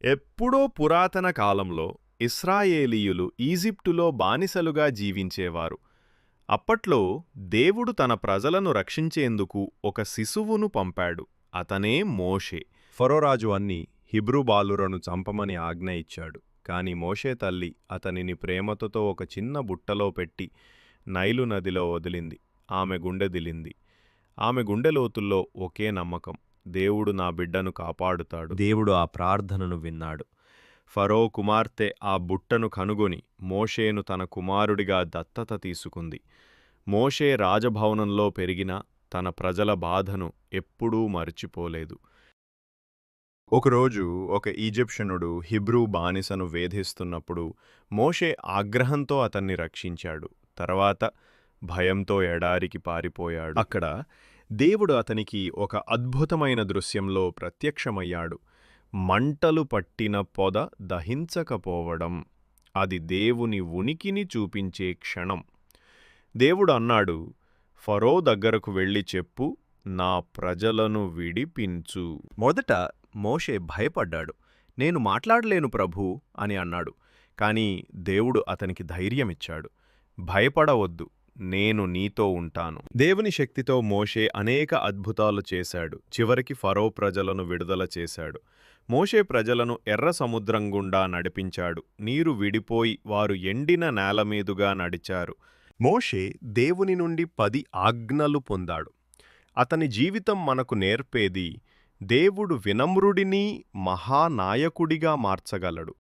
ఎప్పుడో పురాతన కాలంలో ఇశ్రాయేలీయులు ఈజిప్టులో బానిసలుగా జీవించేవారు. అప్పట్లో దేవుడు తన ప్రజలను రక్షించేందుకు ఒక శిశువును పంపాడు. అతనే మోషే. ఫరోరాజు అన్ని హిబ్రూ బాలురను చంపమని ఆజ్ఞ ఇచ్చాడు. కాని మోషే తల్లి అతనిని ప్రేమతో ఒక చిన్న బుట్టలో పెట్టి నైలు నదిలో వదిలింది. ఆమె గుండెదిలింది. ఆమె గుండెలోతుల్లో ఒకే నమ్మకం: దేవుడు నా బిడ్డను కాపాడుతాడు. దేవుడు ఆ ప్రార్థనను విన్నాడు. ఫరో కుమార్తె ఆ బుట్టను కనుగొని మోషేను తన కుమారుడిగా దత్తత తీసుకుంది. మోషే రాజభవనంలో పెరిగినా తన ప్రజల బాధను ఎప్పుడూ మర్చిపోలేదు. ఒకరోజు ఒక ఈజిప్షియనుడు హిబ్రూ బానిసను వేధిస్తున్నప్పుడు మోషే ఆగ్రహంతో అతన్ని రక్షించాడు. తర్వాత భయంతో ఎడారికి పారిపోయాడు. అక్కడ దేవుడు అతనికి ఒక అద్భుతమైన దృశ్యంలో ప్రత్యక్షమయ్యాడు. మంటలు పట్టిన పొద దహించకపోవడం. అది దేవుని ఉనికిని చూపించే క్షణం. దేవుడు అన్నాడు, ఫరో దగ్గరకు వెళ్ళి చెప్పు, నా ప్రజలను విడిపించు. మొదట మోషే భయపడ్డాడు. నేను మాట్లాడలేను ప్రభూ అని అన్నాడు. కాని దేవుడు అతనికి ధైర్యమిచ్చాడు. భయపడవద్దు, నేను నీతో ఉంటాను. దేవుని శక్తితో మోషే అనేక అద్భుతాలు చేశాడు. చివరికి ఫరో ప్రజలను విడుదల చేశాడు. మోషే ప్రజలను ఎర్ర సముద్రం గుండా నడిపించాడు. నీరు విడిపోయి వారు ఎండిన నేలమీదుగా నడిచారు. మోషే దేవుని నుండి 10 ఆజ్ఞలు పొందాడు. అతని జీవితం మనకు నేర్పేది: దేవుడు వినమ్రుడిని మహానాయకుడిగా మార్చగలడు.